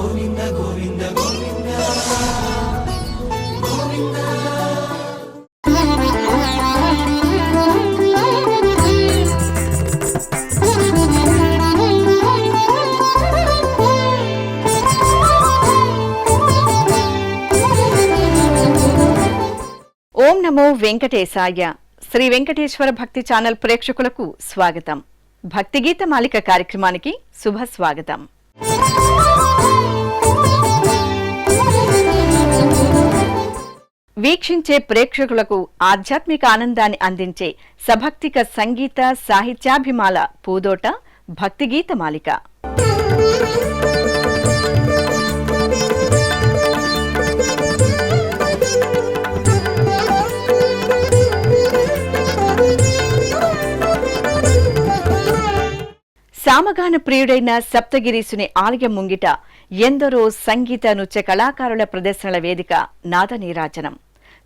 ಗೋವಿಂದ ಗೋವಿಂದ ಗೋವಿಂದ ಗೋವಿಂದ. ఓం నమో వెంకటేశాయ. శ్రీ వెంకటేశ్వర భక్తి ఛానల్ ప్రేక్షకులకు స్వాగతం. భక్తి గీత మాలిక కార్యక్రమానికి శుభ స్వాగతం. వీక్షించే ప్రేక్షకులకు ఆధ్యాత్మిక ఆనందాన్ని అందించే సభక్తిక సంగీత సాహిత్యాభిమాల పూదోట భక్తి గీత మాలిక. సామగాన ప్రియుడైన సప్తగిరీసుని ఆలయం ముంగిట ఎందరో సంగీత నృత్య కళాకారుల ప్రదర్శనల వేదిక నాదనీరాజనం.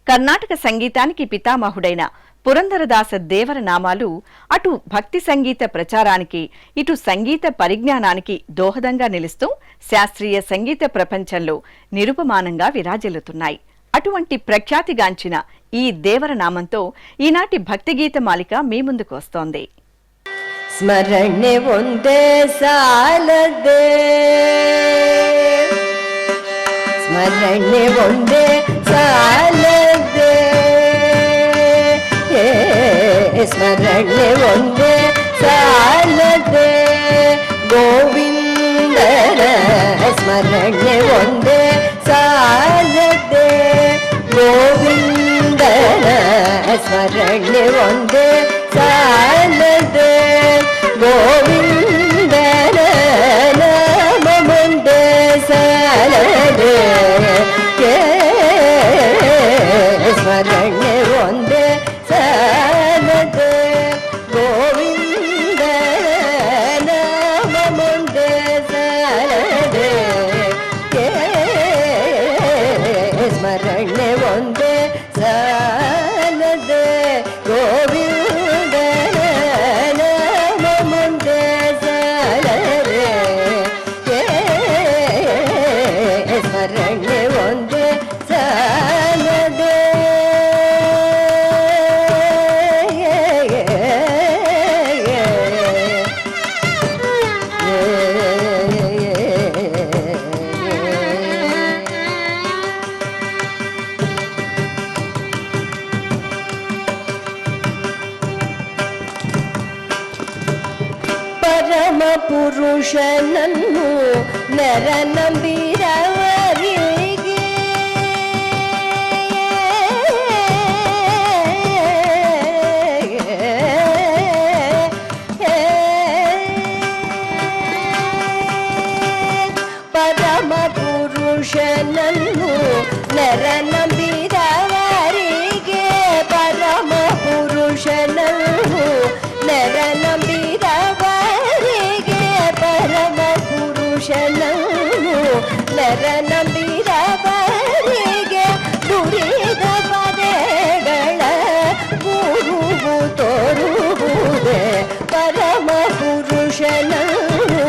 కర్ణాటక సంగీతానికి పితామహుడైన పురందరదాస దేవర నామాలు అటు భక్తి సంగీత ప్రచారానికి ఇటు సంగీత పరిజ్ఞానానికి దోహదంగా నిలుస్తూ శాస్త్రీయ సంగీత ప్రపంచంలో నిరుపమానంగా విరాజిల్లుతున్నాయి. అటువంటి ప్రఖ్యాతిగాంచిన ఈ దేవర నామంతో ఈనాటి భక్తిగీత మాలిక మీ ముందుకు వస్తోంది. ಸ್ಮರಣೆ ಒಂದೇ ಸಾಲದೆ, ಸ್ಮರಣೆ ಒಂದೇ ಸಾಲದೆ, ಸ್ಮರಣೆ ಒಂದೇ ಸಾಲದೆ, ಗೋವಿಂದನ ಸ್ಮರಣೆ ಒಂದೇ ಸಾಲದೆ, ಗೋವಿಂದನ ಸ್ಮರಣೆ ಒಂದೇ ಸಾಲದೆ, ಗೋವಿಂದನ ನಾಮ ಮುಂದೆ ಸಾಲದೆ, ಸ್ಮರಣೆ ಒಂದೇ ಸಾಲದೆ, ಗೋವಿಂದನ ನಾಮ ಮುಂದೆ ಸಾಲದೆ, ಸ್ಮರಣೆ ಒಂದೇ ಸಾಲದೆ, ಗೋವಿಂದನ ನಾಮ ಮುಂದೆ ಸಾಲದೆ, ಸ್ಮರಣೆ ಒಂದೇ ಸಾಲದೆ. ಪರಮ ಪುರುಷನನ್ನು ನರ ನಂಬಿರವರಿಗೆ, ಪರಮ ಪುರುಷನನ್ನು ನರ ನಂಬಿರವರಿಗೆ, ಪರಮ ಪುರುಷನನ್ನು ನರ ನಂಬಿರವರಿಗೆ, ಪರಮ ಪುರುಷನನ್ನು ನರ ನಂಬಿರವರಿಗೆ, ದುರಿದ ಪದಗಳ ಗುರುವು ತೋರುವುದೇ, ಪರಮ ಪುರುಷನನ್ನು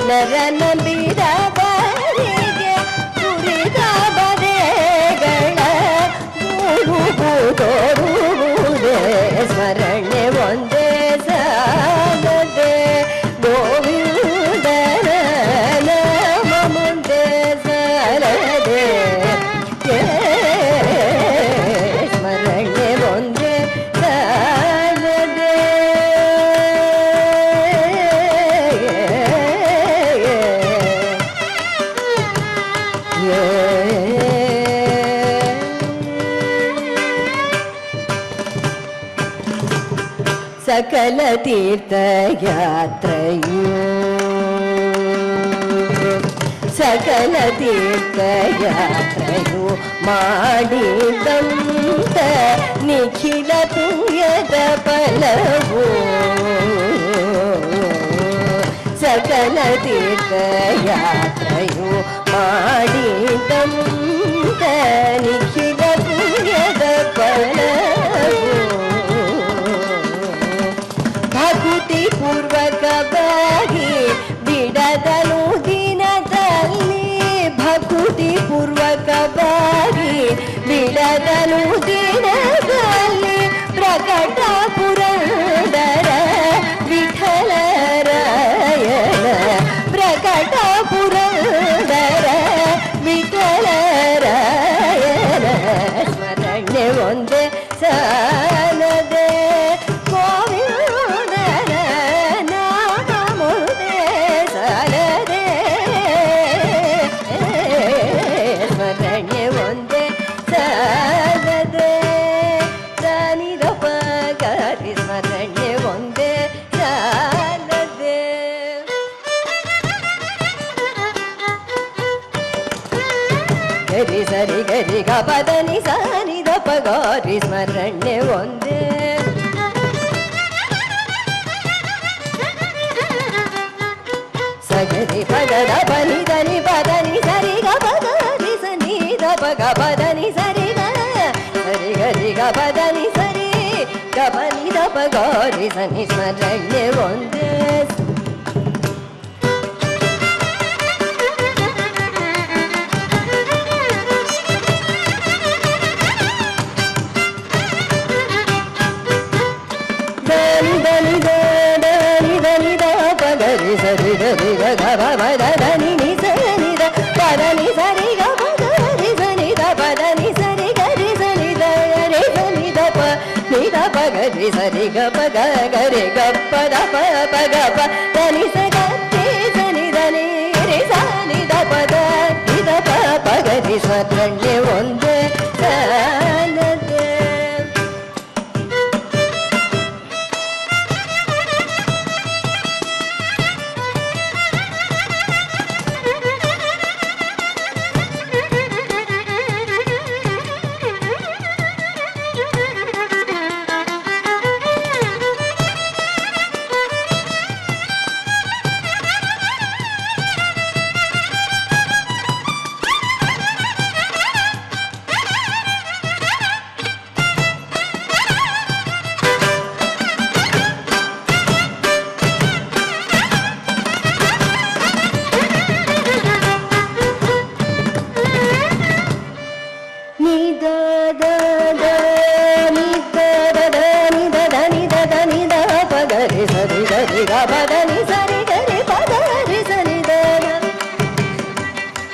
ನರ ನಂಬಿರವರಿಗೆ, ದುರಿದ ಪದಗಳ ಗುರುವು ತೋರುವುದೇ, ಸ್ಮರಣೆ ಒಂದೇ ಸಾಲದೆ, ಗೋವಿಂದನ ನಾಮ ಮುಂದೆ ಸಾಲದೆ, ಸ್ಮರಣೆ ಒಂದೇ ಸಾಲದೆ. ಸಕಲ ತೀರ್ಥಯಾತ್ರೆಯು, ಸಕಲ ತೀರ್ಥಯಾತ್ರೆಯು ಮಾಡಿದಂತ ನಿಖಿಲ ಪುಣ್ಯದ ಫಲವು, ಸಕಲ ತೀರ್ಥಯಾತ್ರೆಯು ಮಾಡಿದಂತ ನಿಖಿಲ ಪುಣ್ಯದ ಫಲವು, ಭಕ್ತಿ ಪೂರ್ವಕವಾಗಿ ಬಿಡದಲು ದಿನದಲ್ಲಿ, ಬಾಗಿ ಬಿಡದನು ದಿನದಲ್ಲಿ ಪ್ರಕಟ ಪುರಂದರ ವಿಠಲರಾಯಣ ಪ್ರಕಟ ಪುರಂದರ ವಿಠಲರಾಯಣ ಸ್ಮರಣೆ ಒಂದೇ ಸಾಲದೆ ಗೋವಿಂದನ ನಾಮ ಮುಂದೆ ಸಾಲದೆ ಸ್ಮರಣೆ ಒಂದೇ ಸಾಲದೆ ದಾನಿದಪ ಗಾರಿ ಸ್ಮರಣೆ ಒಂದೇ ಸಾಲದೆ ಗರಿ ಸರಿ ಗರಿ ಗ ಪದನಿ ಸಾನಿ ದಪ ಗಾರಿ ಸ್ಮರಣೆ ಒಂದೇ ಸಗರಿ ಪದದ ಬನಿ ಧನಿ ಪದನಿ ಸರಿ ಗ ಪದನಿ ಸನಿ ದಪ ಗ ಪದನಿ ಸರಿ ಗ ಸರಿ ಗರಿ ಗ ಪದನಿ ಸರಿ ಗ ಪನಿ ದಪ ಗಾರಿ ಸನಿ ಸ್ಮರಣೆ ಒಂದೇ ಧನಿ ಧನಿ ಧನಿ ಧನಿ ದ ಪಗರಿ ಸರಿ ಗರಿ ಗ ಗ ಪದ ಧನಿ ನಿ ಸನಿ ದ ಪದನಿ ಸರಿ ಗ ಪಗರಿ ಸನಿ ದ ಪದನಿ ಸರಿ ಗರಿ ಸನಿ ದ ರೆ ಸನಿ ದ ಪ ನಿ ದ ಪಗರಿ ಸರಿ ಗ ಪ ಗ ಗರಿ ಗ ಪ ದ ಪ ಪ ಗ ಪ ಧನಿ ಸ ಗ ರಿ ಸನಿ ಧನಿ ರಿ ಸನಿ ದ ಪ ದ ನಿ ದ ಪ ಪಗರಿ ಸ್ಮರಣೆ ಒಂದೇ ಸಾಲದೆ ಸರಿ ಗರಿ ಗ ಪದನಿ ಸರಿ ಗರಿ ಪದರಿ ಸನಿ ದನ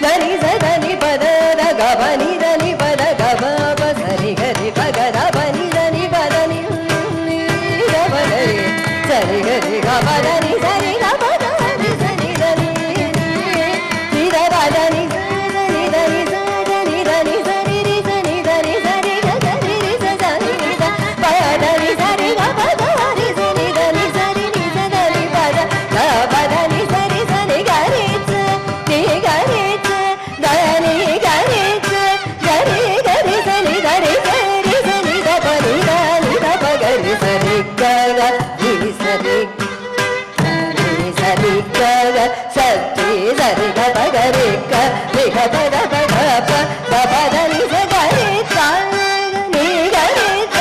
ಗರಿ ಸದನಿ ಪದ ಗ ಬನಿ ಧನಿ ಪದ ಗ ಪ ಸರಿ ಗರಿ ಪಗ ದ ಬನಿ ಧನಿ ಪದನಿ ಗ ಪದರಿ ಸರಿ ಗರಿ ಗ ಪದನಿ ಸರಿ ಗ ಪದರಿ ಸನಿ ಧನಿ ನಿ ದ ಪದನಿ ಸನಿ ಧನಿ ಸನಿ ಧನಿ ಸರಿ ರಿ ಸನಿ ಧನಿ ಸರಿ ಗ ಗರಿ ರಿ ಸನಿ ದ ಪದನಿ ಸರಿ ಗ ಪದರಿ ಸನಿ ಧನಿ ಸರಿ ರಿ ಸನಿ ಪದ ಗ ಪದನಿ ಸರಿ ಸನಿ ಗರಿ ನಿ ಗರಿ ಧನಿ ಗರಿ ಗರಿ ಗರಿ ಸನಿ ಧರಿ ಸರಿ ಸನಿ ದ ಪನಿ ಧನಿ ದ ಪ ಗರಿ ಸರಿ ಗ ರಿ ಸರಿ ರಿ ಸರಿ ಗ ಸರಿ ಸರಿ ಗ ಪ ಗರಿ ಗ ರಿ ಗ ಪ ದ ಪ ಗ ಪ ದ ಪ ಧನಿ ಸ ಗರಿ ತ ನಿ ಗರಿ ತ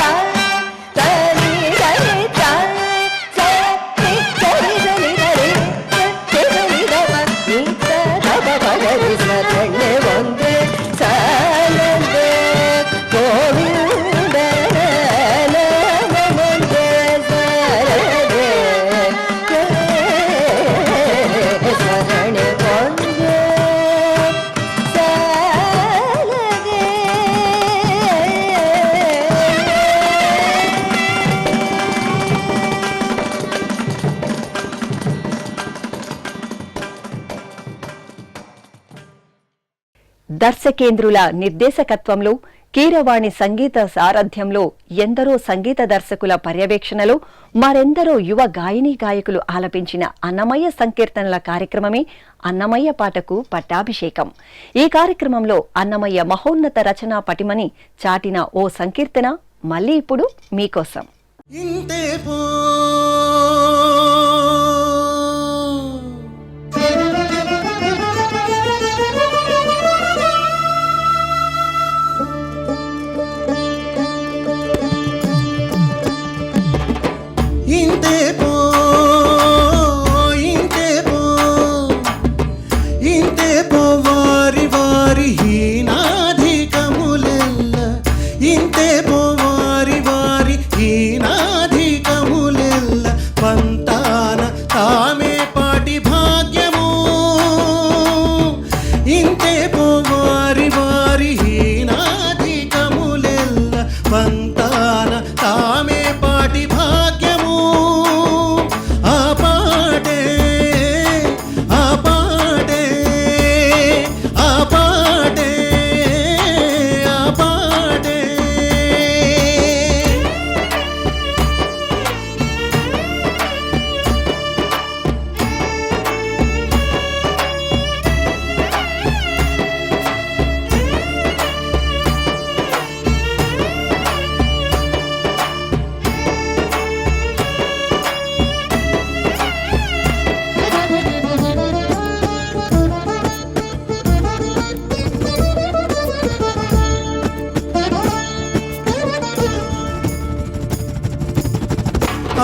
ಧನಿ ಗರಿ ತ ಸ ನಿ ಗರಿ ಧನಿ ಧರಿ ಸ ನಿ ದ ಪ ನಿ ತ ದ ಪ ಪ ಗರಿ ಸ್ಮರಣೆ ಒಂದೇ ಸಾಲದೆ ಗೋವಿಂದನ ನಾಮ ಮುಂದೆ ಸಾಲದೆ ಸ್ಮರಣೆ ಒಂದೇ ಸಾಲದೆ దర్శకేంద్రుల నిర్దేశకత్వంలో కీరవాణి సంగీత సారథ్యంలో ఎందరో సంగీత దర్శకుల పర్యవేక్షణలో మరెందరో యువ గాయనీ గాయకులు ఆలపించిన అన్నమయ్య సంకీర్తనల కార్యక్రమమే అన్నమయ్య పాటకు పట్టాభిషేకం. ఈ కార్యక్రమంలో అన్నమయ్య మహోన్నత రచనా పటిమని చాటిన ఓ సంకీర్తన మళ్ళీ ఇప్పుడు మీకోసం. ఇంతే పో ఇంతే పో ఇంతే పో ఇంతే పో వారి వారి హీనాధ తామే పాటి భాగ్యము ఇంతే పో వారి వారి హీనాధికములెల్ల పంతాన తామే పాటి భాగ్యము ఆ పాటే ఆ పాటే ఆ పాటే ఆ పాటే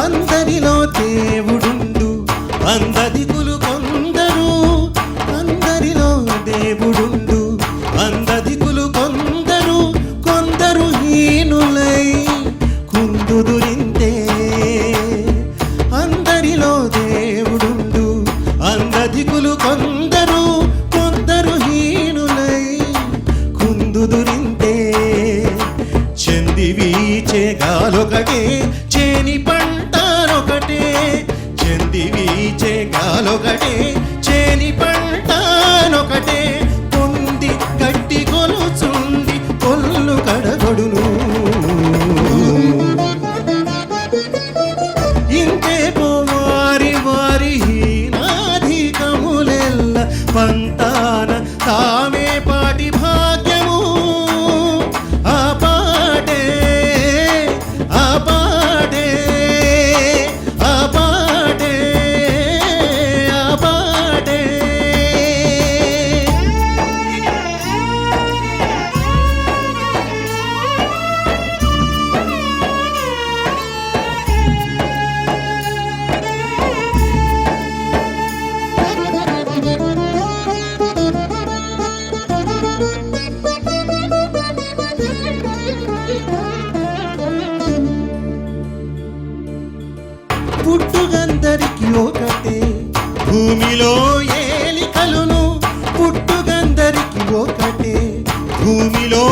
అందరిలో దేవుడుండు అందదికులు కొందరు అందరిలో దేవుడుండు అందదికులు కొందరు కొందరు హీనులై కుందుదురింతే అందరిలో దేవుడుండు అందదికులు కొందరు కొందరు హీనులై కుందుదురింతే చెంది వీచే గాలొకటే చేని పంటనొకటే చెంది వీచే గాలొకటే చేని పంటనొకటే పొంది గట్టి కొలుచుంది కొల్లు కడగొడును ఇంతే వారి వారి హీనాధికములెల్ల పంతాన తామే పాటి భాగ్యము ఆ పాటే ఆ పాటే ఆ పాటే ఆ పాటే పుట్టుగందరికి ఒకటే భూమిలో ఏలికలును పుట్టుగందరికి ఒకటే భూమిలో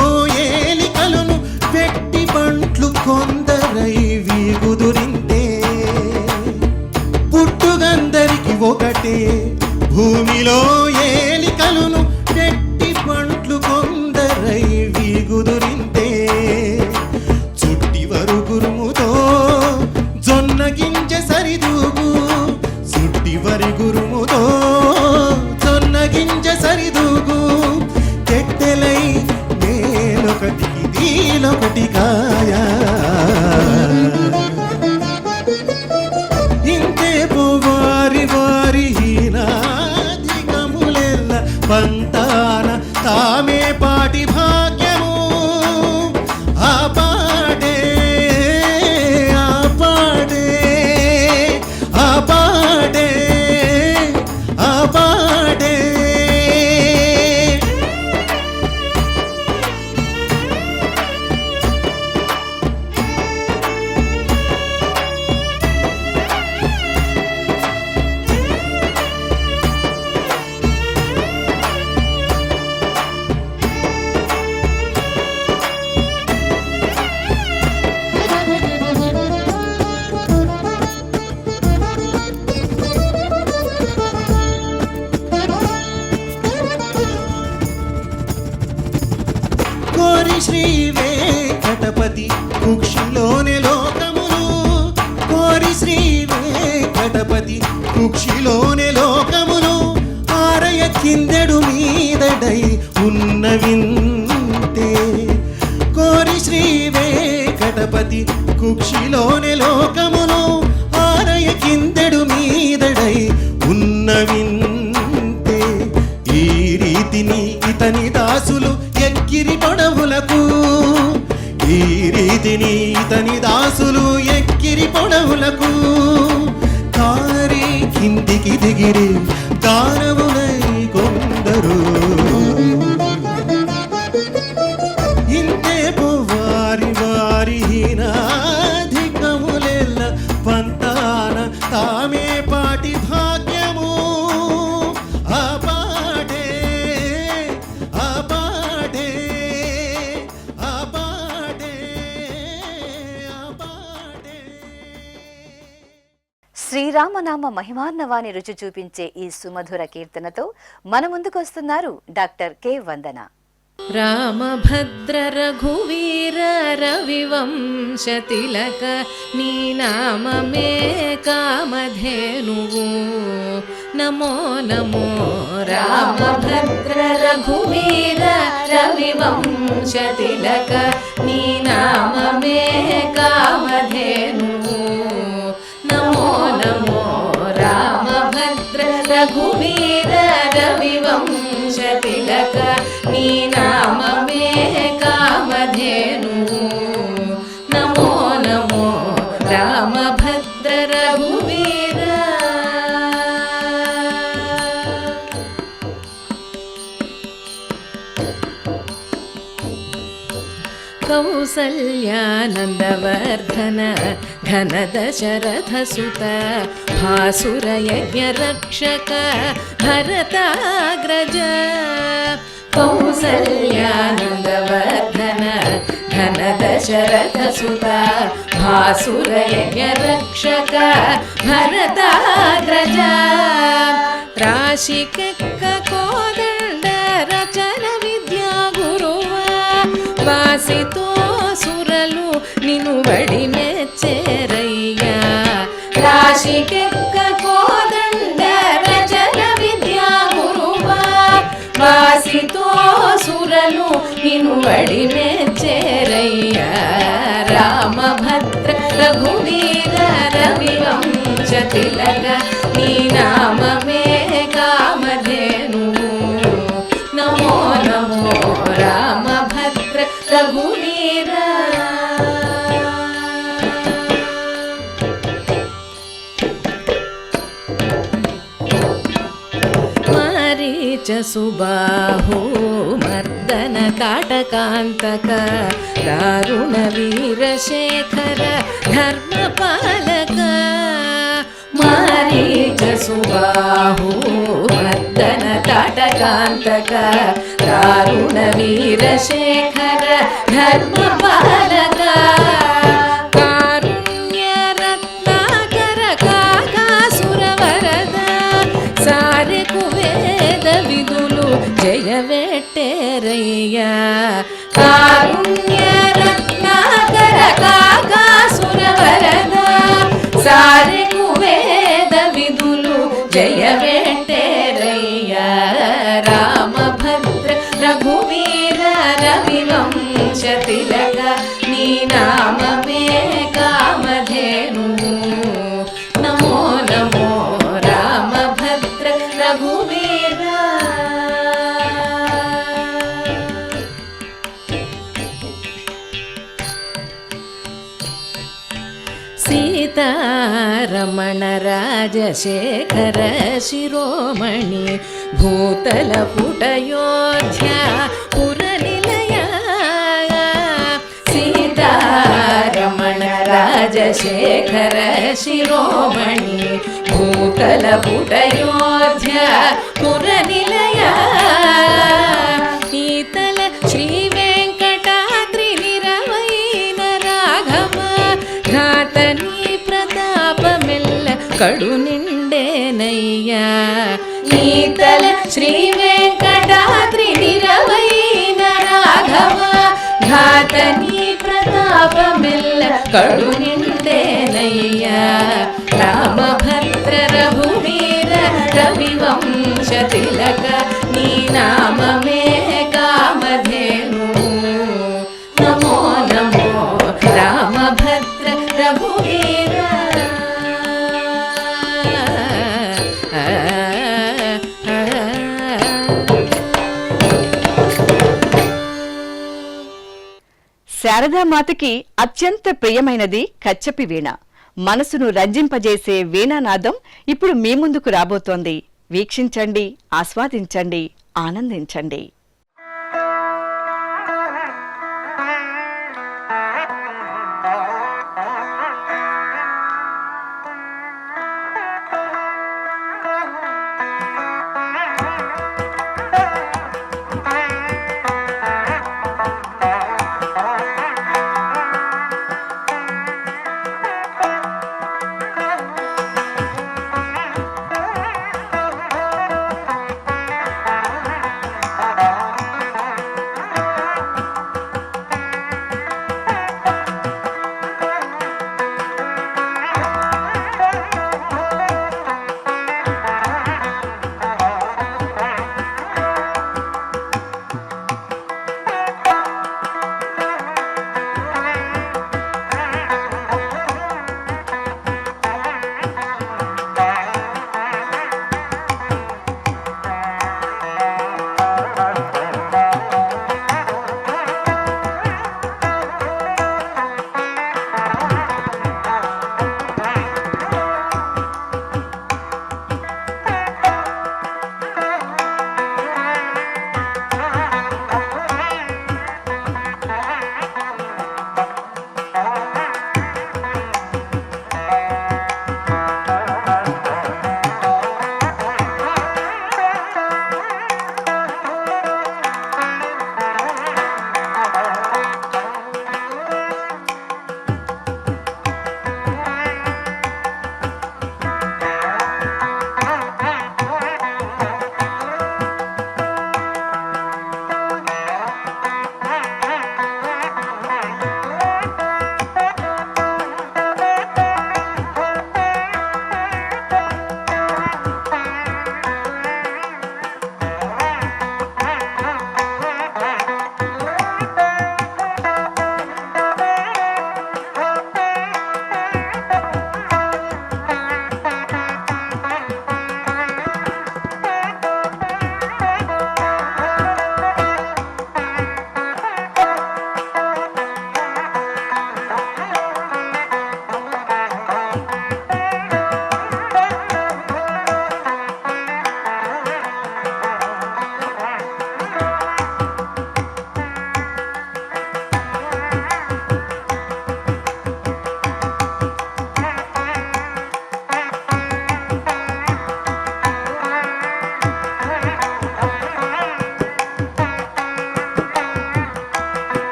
ఏలికలును వెట్టి పంట్లు కొందరై వీగుదురింతే పుట్టుగందరికి ఒకటే భూమిలో ఏలికలును వెట్టి పంట్లు కొందరై వీగుదురింతే చుట్టి వరుగురుముతో జొన్న గింజ సరిదూగు సుట్టి వరి గురుముతో జొన్న గింజ సరిదూగు తెట్టెలై నేలొకటికి దీలొకటి కాయా ఇంతే వారి వారి హీనాధికములెల్ల పంతాన తామే పాటి భాగ్యము ఆ పాటే ఆ పాటే ఆ పాటే ఆ పాటే కోరి శ్రీ వెంకటపతి కుక్షిలోని లోకములు కోరి శ్రీ వెంకటపతి కుక్షిలోని లోకములు ఆరయ కిందెడు మీదడై ఉన్న వింతే కోరి శ్రీ వెంకటపతి కుక్షిలోని లోకములు ఆరయ కిందెడు మీదడై ఉన్న వింతే ఈ రీతిని ఇతని దాసులు ఎక్కిరి పొడవులకు ఈ రీతిని ఇతని దాసులు ఎక్కిరి పొడవులకు కారి కిందికి దిగిరి దానవులై కొందరు ఇంతే వారి వారి హీనాధికములెల్ల పంతాన తామే పాటి భాగ్యము ఆ పాటే ఆ పాటే ఆ పాటే ఆ పాటే. శ్రీరామనామ మహిమాన్నవాని రుచి చూపించే ఈ సుమధుర కీర్తనతో మన ముందుకొస్తున్నారు డాక్టర్ కె వందన. రామభద్ర రఘువీర రవివంశ తిలక నీ నామమే కామధేనువు నమో నమో. రామభద్ర రఘువీర రవివంశ తిలక నీ నామమే కామధేనువు నమో నమో. రామభద్ర రఘువీర రవివంశ తిలక నీ నామమే కామధేనువు నమో నమో. రామభద్ర రఘువీర. కౌసల్యానందవర్ధన ఘన దశరథ సుత భాసురయజ్ఞ రక్షక భరతాగ్రజ. కౌసల్యానందవర్ధన ఘన దశరథ సుత భాసురయజ్ఞ రక్షక భరతాగ్రజ. రాశికెక్క కోదండ రచన విద్యా గురువ వాసితో సురలు నిను వడి మెచ్చేరయ్యా. రాశికెక్క కోదండ రచన విద్యా గురువ వాసితో సురలు నిను వడి మెచ్చేరయ్యా. రామభద్ర రఘువీర రవివంశ తిలక నీ నామమే కామధేనువు నమో నమో. రామభద్ర రఘువీర. మారీచ సుబాహు మర్దన కాటకాంతక దారుణ వీరశేఖర ధర్మపాలక. మారీచ సుబాహు మర్దన కాటకాంతక దారుణ వీరశేఖర ధర్మపాలక. కారుణ్య రత్నాకర కాకాసుర వరద సారెకు వేద విధులు జయవెట్టేరయ్యా. కారుణ్య రత్నాకర కాకాసుర వరద సారెకు వేద విధులు జయవెట్టేరయ్యా. రామభద్ర రఘువీర రవివంశ తిలక నీ నామమే కామధేనువు నమో నమో. రామభద్ర రఘువీర. సీతారమణ రాజశేఖర శిరోమణి భూతల పుటయోధ్య పురనిలయ. సీతారమణ రాజశేఖర శిరోమణి భూతల పుటయోధ్య పురనిలయ. ఈతల శ్రీ వెంకటాద్రి నిరవైన రాఘవ ఘాతని ప్రతాపమెల్ల కడు నిండేనయ్యా. ఈతల శ్రీ వెంకటాద్రి నిరవైన రాఘవ ఘాతని ప్రతాపమెల్ల కడు నిండేనయ్యా. రామభద్ర రఘువీర రవివంశ తిలక నీ నామమే కామధేనువు నమో నమో. రామభద్ర రఘువీర. శారదామాతకి అత్యంత ప్రియమైనది కచ్చపి వీణ. మనసును రంజింపజేసే వీణానాదం ఇప్పుడు మీ ముందుకు రాబోతోంది. వీక్షించండి, ఆస్వాదించండి, ఆనందించండి.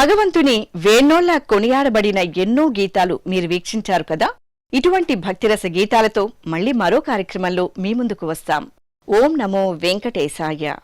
భగవంతుని వేణోళ్లా కొనియాడబడిన ఎన్నో గీతాలు మీరు వీక్షించారు కదా. ఇటువంటి భక్తిరస గీతాలతో మళ్లీ మరో కార్యక్రమంలో మీ ముందుకు వస్తాం. ఓం నమో వెంకటేశాయ.